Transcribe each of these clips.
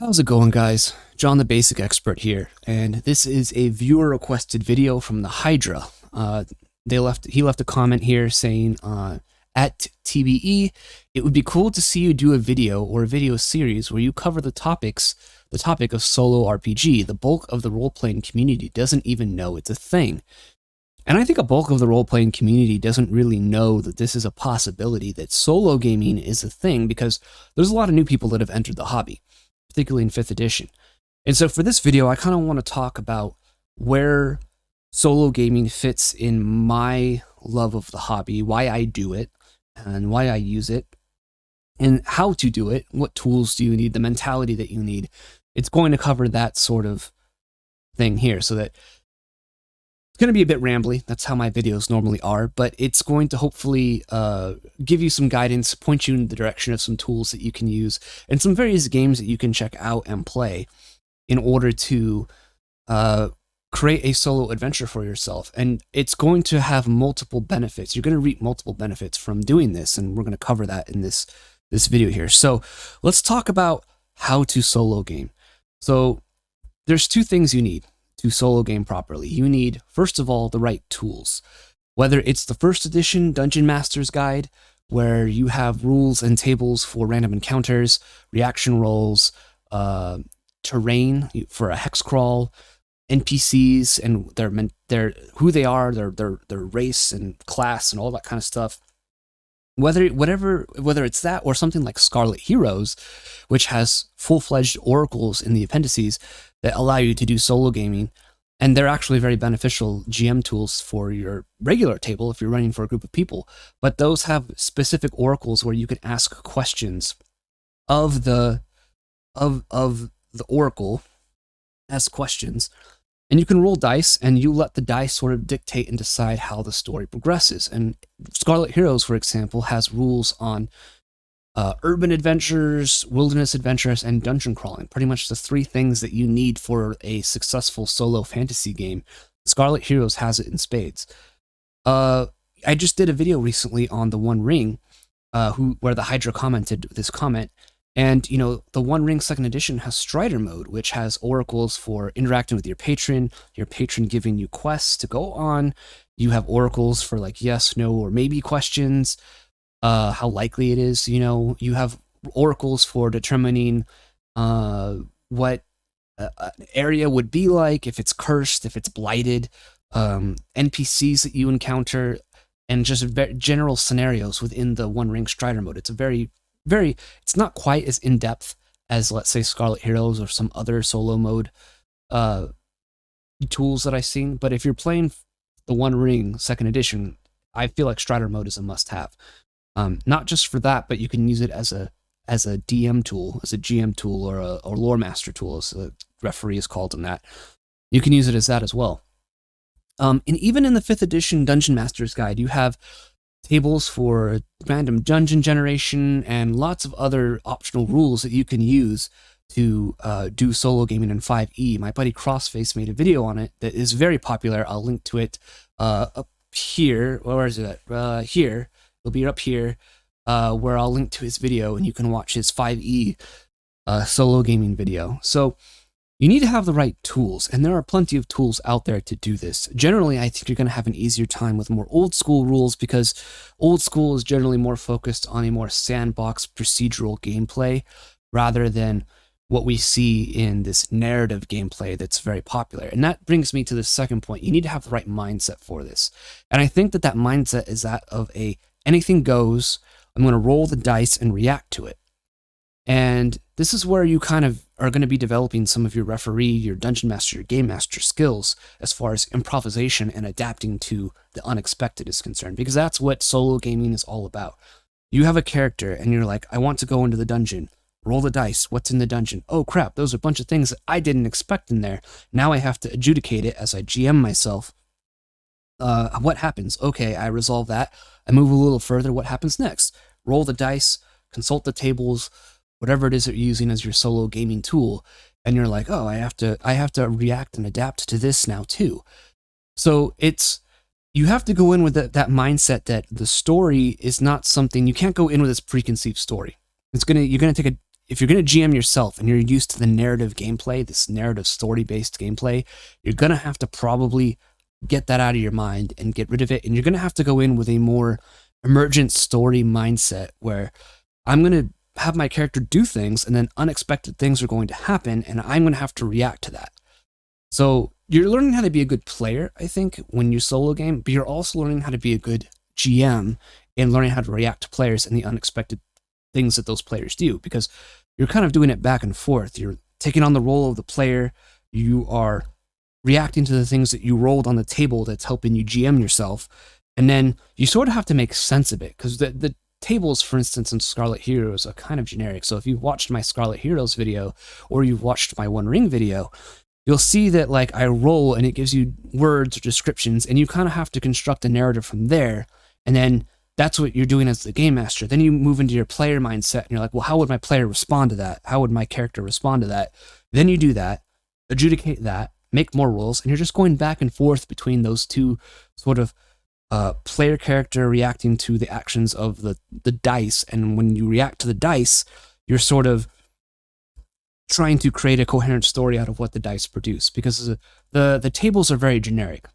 How's it going, guys? John the Basic Expert here, and this is a viewer-requested video from the Hydra. He left a comment here saying, at TBE, it would be cool to see you do a video or a video series where you cover the topic of solo RPG. The bulk of the role-playing community doesn't even know it's a thing. And I think a bulk of the role-playing community doesn't really know that this is a possibility, that solo gaming is a thing, because there's a lot of new people that have entered the hobby, particularly in 5th edition. And so for this video, I kind of want to talk about where solo gaming fits in my love of the hobby, why I do it, and why I use it, and how to do it, what tools do you need, the mentality that you need. It's going to cover that sort of thing here, so that it's going to be a bit rambly. That's how my videos normally are, but it's going to hopefully give you some guidance, point you in the direction of some tools that you can use, and some various games that you can check out and play in order to create a solo adventure for yourself. And it's going to have multiple benefits. You're going to reap multiple benefits from doing this, and we're going to cover that in this video here. So let's talk about how to solo game. So there's two things you need to solo game properly. You need, first of all, the right tools. Whether it's the 1st edition Dungeon Master's Guide, where you have rules and tables for random encounters, reaction rolls, terrain for a hex crawl, NPCs and their who they are, their race and class and all that kind of stuff. Whether it's that or something like Scarlet Heroes, which has full-fledged oracles in the appendices that allow you to do solo gaming, and they're actually very beneficial GM tools for your regular table if you're running for a group of people. But those have specific oracles where you can ask questions of the oracle, ask questions, and you can roll dice, and you let the dice sort of dictate and decide how the story progresses. And Scarlet Heroes, for example, has rules on urban adventures, wilderness adventures, and dungeon crawling. Pretty much the 3 things that you need for a successful solo fantasy game. Scarlet Heroes has it in spades. I just did a video recently on the One Ring, where the Hydra commented this comment. And, you know, the One Ring 2nd edition has Strider mode, which has oracles for interacting with your patron giving you quests to go on. You have oracles for like yes, no, or maybe questions, how likely it is, you know. You have oracles for determining what an area would be like, if it's cursed, if it's blighted, NPCs that you encounter, and just general scenarios within the One Ring Strider mode. It's a it's not quite as in-depth as, let's say, Scarlet Heroes or some other solo mode tools that I've seen, but if you're playing the One Ring 2nd edition, I feel like Strider mode is a must-have. Not just for that, but you can use it as a DM tool, as a GM tool, or lore master tool, as the referee is called in that. You can use it as that as well. And even in the 5th edition Dungeon Master's Guide, you have tables for random dungeon generation and lots of other optional rules that you can use to do solo gaming in 5e. My buddy Crossface made a video on it that is very popular. I'll link to it up here. Where is it? Here. It'll be up here, where I'll link to his video, and you can watch his 5e solo gaming video. So you need to have the right tools, and there are plenty of tools out there to do this. Generally, I think you're going to have an easier time with more old school rules, because old school is generally more focused on a more sandbox procedural gameplay rather than what we see in this narrative gameplay that's very popular. And that brings me to the second point. You need to have the right mindset for this. And I think that mindset is that of anything goes, I'm going to roll the dice and react to it. And this is where you kind of are going to be developing some of your referee, your dungeon master, your game master skills as far as improvisation and adapting to the unexpected is concerned, because that's what solo gaming is all about. You have a character and you're like, I want to go into the dungeon. Roll the dice. What's in the dungeon? Oh crap, those are a bunch of things that I didn't expect in there. Now I have to adjudicate it as I GM myself. What happens? Okay, I resolve that. I move a little further. What happens next? Roll the dice, consult the tables, whatever it is that you're using as your solo gaming tool, and you're like, oh, I have to react and adapt to this now too. So you have to go in with that mindset that the story is not something, you can't go in with this preconceived story. You're gonna take if you're going to GM yourself and you're used to the narrative gameplay, this narrative story-based gameplay, you're going to have to probably get that out of your mind and get rid of it. And you're going to have to go in with a more emergent story mindset where I'm going to have my character do things and then unexpected things are going to happen and I'm going to have to react to that. So you're learning how to be a good player, I think, when you solo game, but you're also learning how to be a good GM and learning how to react to players and the unexpected things that those players do, because you're kind of doing it back and forth. You're taking on the role of the player. You are reacting to the things that you rolled on the table that's helping you GM yourself. And then you sort of have to make sense of it, because the tables, for instance, in Scarlet Heroes are kind of generic. So if you've watched my Scarlet Heroes video or you've watched my One Ring video, you'll see that like I roll and it gives you words or descriptions and you kind of have to construct a narrative from there. And then that's what you're doing as the game master. Then you move into your player mindset and you're like, well, how would my player respond to that? How would my character respond to that? Then you do that, adjudicate that, make more rolls, and you're just going back and forth between those two sort of player character reacting to the actions of the dice. And when you react to the dice, you're sort of trying to create a coherent story out of what the dice produce, because the tables are very generic.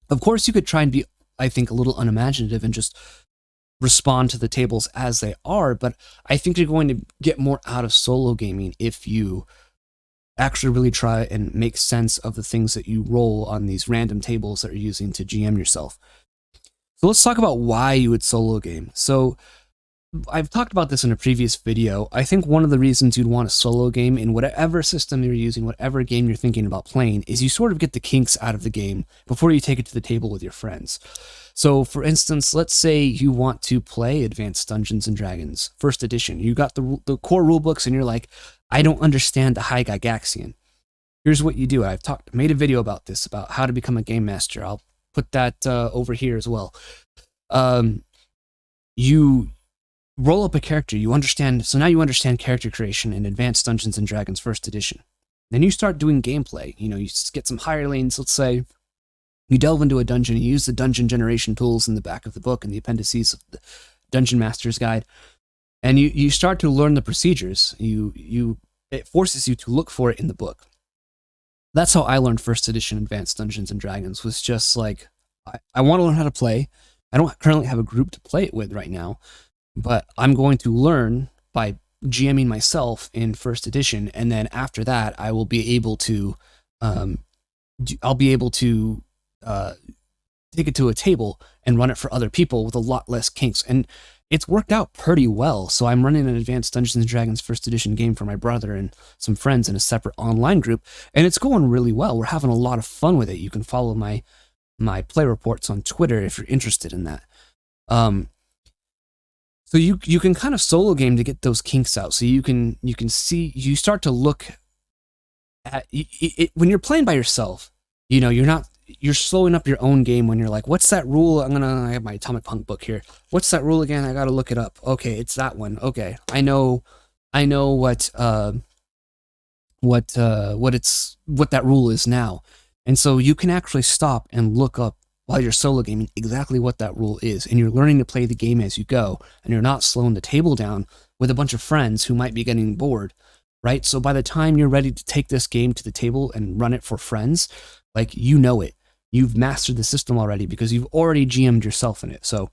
Of course, you could try and be, I think, a little unimaginative and just respond to the tables as they are, but I think you're going to get more out of solo gaming if you actually really try and make sense of the things that you roll on these random tables that you're using to GM yourself. So let's talk about why you would solo game. So I've talked about this in a previous video. I think one of the reasons you'd want a solo game in whatever system you're using, whatever game you're thinking about playing, is you sort of get the kinks out of the game before you take it to the table with your friends. So for instance, let's say you want to play Advanced Dungeons & Dragons, 1st edition. You got the core rulebooks and you're like, I don't understand the High Gygaxian. Here's what you do. I've made a video about this, about how to become a game master. I'll put that over here as well. You roll up a character, you understand, so now you understand character creation in Advanced Dungeons & Dragons 1st edition. Then you start doing gameplay. You know, you get some hirelings, let's say. You delve into a dungeon, you use the dungeon generation tools in the back of the book and the appendices of the Dungeon Master's Guide, and you start to learn the procedures. It forces you to look for it in the book. That's how I learned 1st edition Advanced Dungeons & Dragons, was just like, I want to learn how to play. I don't currently have a group to play it with right now, but I'm going to learn by GMing myself in 1st edition, and then after that, I will be able to, take it to a table and run it for other people with a lot less kinks. And it's worked out pretty well. So I'm running an Advanced Dungeons & Dragons 1st edition game for my brother and some friends in a separate online group, and it's going really well. We're having a lot of fun with it. You can follow my play reports on Twitter if you're interested in that. So you can kind of solo game to get those kinks out. So you can see, you start to look at it when you're playing by yourself. You know, you're slowing up your own game when you're like, what's that rule? I have my Atomic Punk book here. What's that rule again? I gotta look it up. Okay, it's that one. Okay, I know what that rule is now. And so you can actually stop and look up while you're solo gaming exactly what that rule is, and you're learning to play the game as you go, and you're not slowing the table down with a bunch of friends who might be getting bored, right? So by the time you're ready to take this game to the table and run it for friends, like, you know it. You've mastered the system already because you've already GM'd yourself in it. So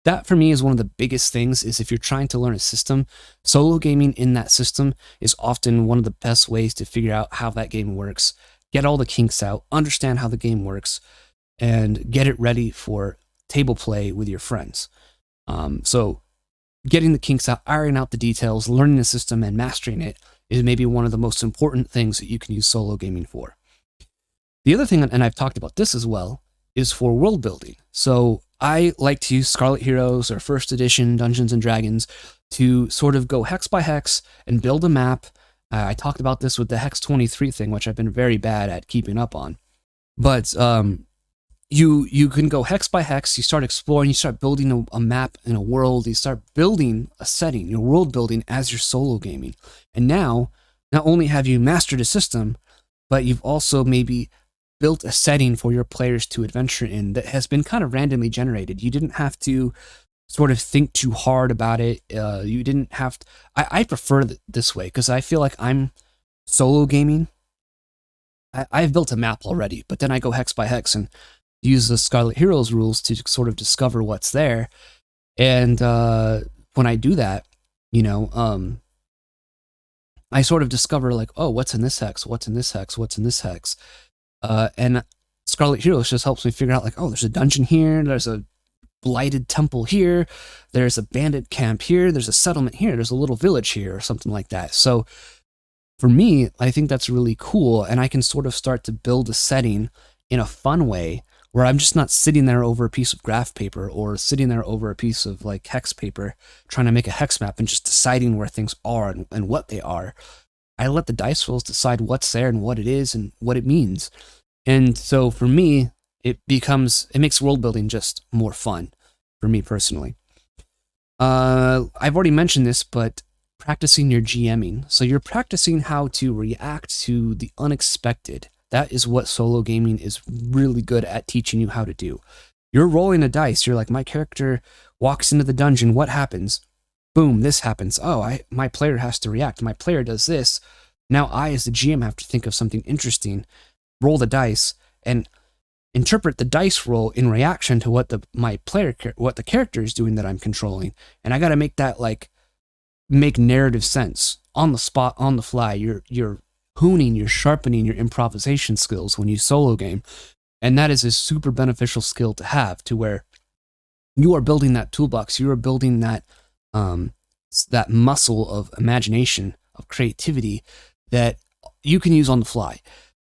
that for me is one of the biggest things, is if you're trying to learn a system, solo gaming in that system is often one of the best ways to figure out how that game works, get all the kinks out, understand how the game works, and get it ready for table play with your friends. So getting the kinks out, ironing out the details, learning the system, and mastering it is maybe one of the most important things that you can use solo gaming for. The other thing, and I've talked about this as well, is for world building. So I like to use Scarlet Heroes or 1st edition Dungeons & Dragons to sort of go hex by hex and build a map. I talked about this with the Hex 23 thing, which I've been very bad at keeping up on. But you can go hex by hex, you start exploring, you start building a map in a world, you start building a setting, your world building as you're solo gaming. And now, not only have you mastered a system, but you've also maybe built a setting for your players to adventure in that has been kind of randomly generated. You didn't have to sort of think too hard about it. You didn't have to, I prefer this way because I feel like I'm solo gaming. I've built a map already, but then I go hex by hex and use the Scarlet Heroes rules to sort of discover what's there. And when I do that, you know, I sort of discover like, oh, what's in this hex? What's in this hex? What's in this hex? And Scarlet Heroes just helps me figure out like, oh, there's a dungeon here. There's a blighted temple here. There's a bandit camp here. There's a settlement here. There's a little village here or something like that. So for me, I think that's really cool. And I can sort of start to build a setting in a fun way where I'm just not sitting there over a piece of graph paper or sitting there over a piece of like hex paper trying to make a hex map and just deciding where things are and what they are. I let the dice rolls decide what's there and what it is and what it means. And so for me, it makes world building just more fun for me personally. I've already mentioned this, but practicing your GMing. So you're practicing how to react to the unexpected. That is what solo gaming is really good at teaching you how to do. You're rolling a dice. You're like, my character walks into the dungeon. What happens? Boom, this happens. Oh, my player has to react. My player does this. Now I, as the GM, have to think of something interesting, roll the dice, and interpret the dice roll in reaction to what the character is doing that I'm controlling. And I got to make that make narrative sense on the spot, on the fly. You're honing, you're sharpening your improvisation skills when you solo game. And that is a super beneficial skill to have, to where you are building that toolbox, you are building that muscle of imagination, of creativity that you can use on the fly.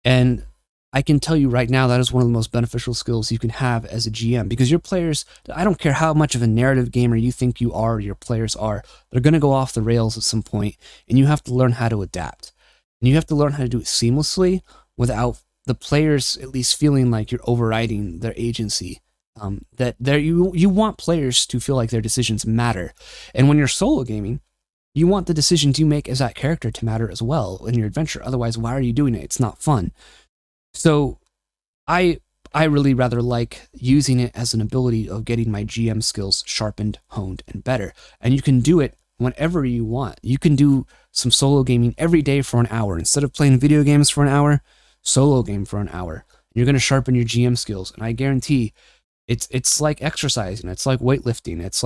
And I can tell you right now that is one of the most beneficial skills you can have as a GM, because your players, I don't care how much of a narrative gamer you think you are or your players are, they're going to go off the rails at some point, and you have to learn how to adapt. And you have to learn how to do it seamlessly without the players at least feeling like you're overriding their agency. You want players to feel like their decisions matter. And when you're solo gaming, you want the decisions you make as that character to matter as well in your adventure. Otherwise, why are you doing it? It's not fun. So I really rather like using it as an ability of getting my GM skills sharpened, honed, and better. And you can do it whenever you want. You can do some solo gaming every day for an hour. Instead of playing video games for an hour, solo game for an hour. You're going to sharpen your GM skills. And I guarantee it's like exercising. It's like weightlifting. It's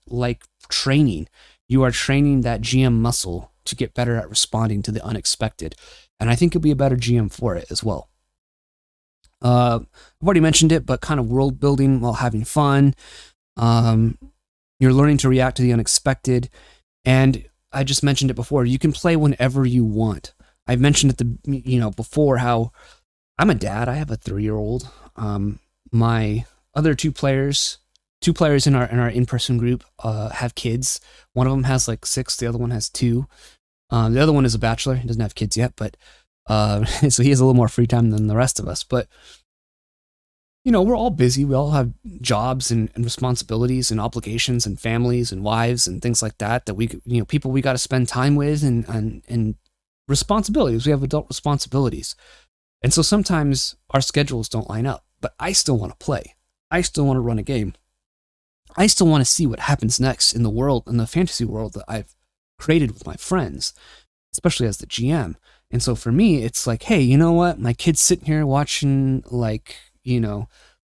like training. You are training that GM muscle to get better at responding to the unexpected. And I think you'll be a better GM for it as well. I've already mentioned it, but kind of world building while having fun. You're learning to react to the unexpected. And I just mentioned it before. You can play whenever you want. I've mentioned it before how I'm a dad. I have a 3-year-old. My other two players in our in-person group have kids. One of them has like 6. The other one has 2. The other one is a bachelor. He doesn't have kids yet, but so he has a little more free time than the rest of us. But we're all busy. We all have jobs and responsibilities and obligations and families and wives and things like that. That people we got to spend time with and responsibilities. We have adult responsibilities, and so sometimes our schedules don't line up. But I still want to play. I still want to run a game. I still want to see what happens next in the world, in the fantasy world that I've created with my friends, especially as the GM. And so for me, it's like, hey, you know what? My kid's sitting here watching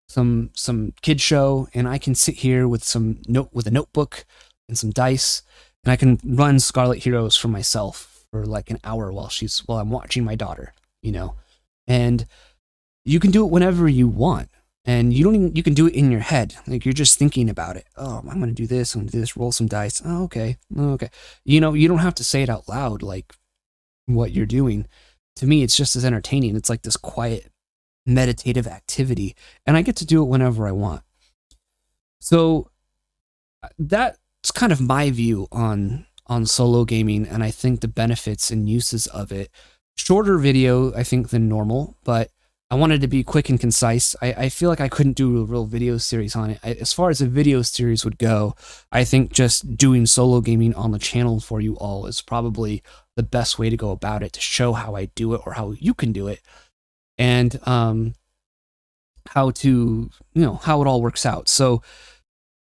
some kid show, and I can sit here with a notebook and some dice, and I can run Scarlet Heroes for myself for like an hour while I'm watching my daughter, And you can do it whenever you want. And you can do it in your head. Like you're just thinking about it. Oh, I'm going to do this. I'm going to do this. Roll some dice. Oh, okay. Oh, okay. You don't have to say it out loud like what you're doing. To me, it's just as entertaining. It's like this quiet, meditative activity. And I get to do it whenever I want. So that's kind of my view on solo gaming. And I think the benefits and uses of it. Shorter video, I think, than normal. But I wanted to be quick and concise. I feel like I couldn't do a real video series on it. As far as a video series would go, I think just doing solo gaming on the channel for you all is probably the best way to go about it, to show how I do it or how you can do it, and how it all works out. So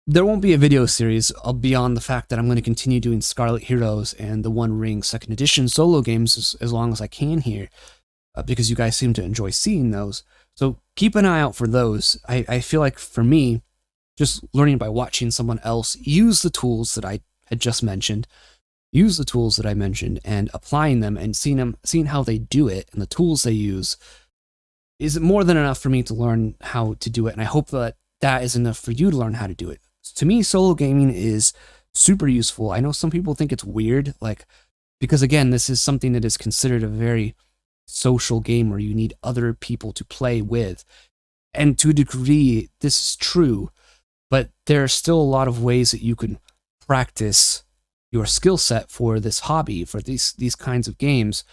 there won't be a video series beyond the fact that I'm going to continue doing Scarlet Heroes and the One Ring Second Edition solo games as long as I can here, because you guys seem to enjoy seeing those. So keep an eye out for those. I feel like for me, just learning by watching someone else use the tools that I had just mentioned, and applying them and seeing how they do it and the tools they use is more than enough for me to learn how to do it. And I hope that that is enough for you to learn how to do it. To me, solo gaming is super useful. I know some people think it's weird, because again, this is something that is considered a very social game where you need other people to play with. And to a degree, this is true, but there are still a lot of ways that you can practice your skill set for this hobby, for these kinds of games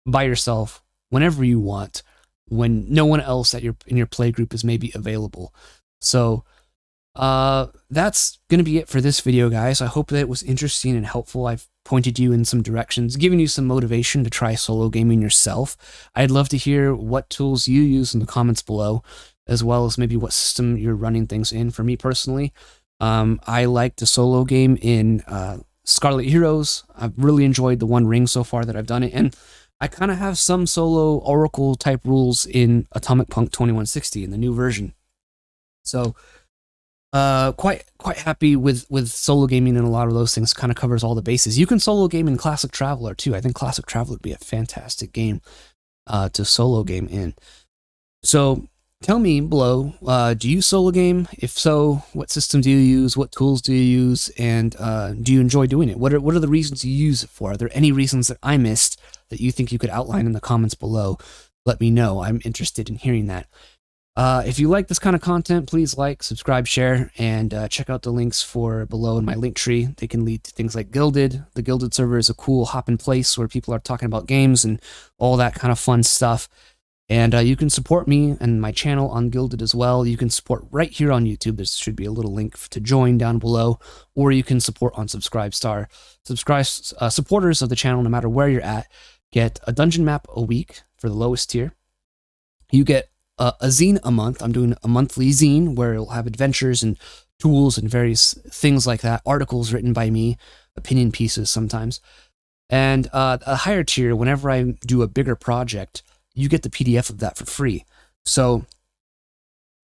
by yourself whenever you want, when no one else in your play group is maybe available. So that's going to be it for this video, guys. I hope that it was interesting and helpful. I've pointed you in some directions, giving you some motivation to try solo gaming yourself. I'd love to hear what tools you use in the comments below, as well as maybe what system you're running things in. For me personally, I like to solo game in Scarlet Heroes. I've really enjoyed the One Ring so far that I've done it, and I kind of have some solo Oracle type rules in Atomic Punk 2160 in the new version. So quite happy with solo gaming, and a lot of those things. Kind of covers all the bases. You can solo game in Classic Traveler too. I think Classic Traveler would be a fantastic game to solo game in. So tell me below, do you solo game? If so, what system do you use? What tools do you use? And do you enjoy doing it? What are the reasons you use it for? Are there any reasons that I missed that you think you could outline in the comments below? Let me know. I'm interested in hearing that. If you like this kind of content, please like, subscribe, share, and check out the links for below in my link tree. They can lead to things like Guilded. The Guilded server is a cool hop-in place where people are talking about games and all that kind of fun stuff. And you can support me and my channel on Guilded as well. You can support right here on YouTube. There should be a little link to join down below, or you can support on Subscribestar. Supporters of the channel, no matter where you're at, get a dungeon map a week for the lowest tier. You get a zine a month. I'm doing a monthly zine where it'll have adventures and tools and various things like that, articles written by me, opinion pieces sometimes. And a higher tier, whenever I do a bigger project, you get the PDF of that for free. So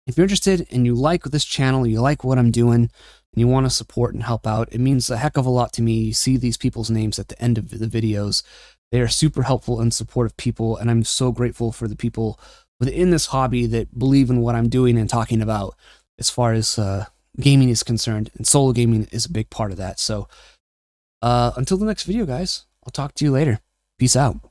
if you're interested and you like this channel, you like what I'm doing, and you want to support and help out, it means a heck of a lot to me. You see these people's names at the end of the videos. They are super helpful and supportive people, and I'm so grateful for the people within this hobby that believe in what I'm doing and talking about as far as gaming is concerned, and solo gaming is a big part of that. So until the next video, guys, I'll talk to you later. Peace out.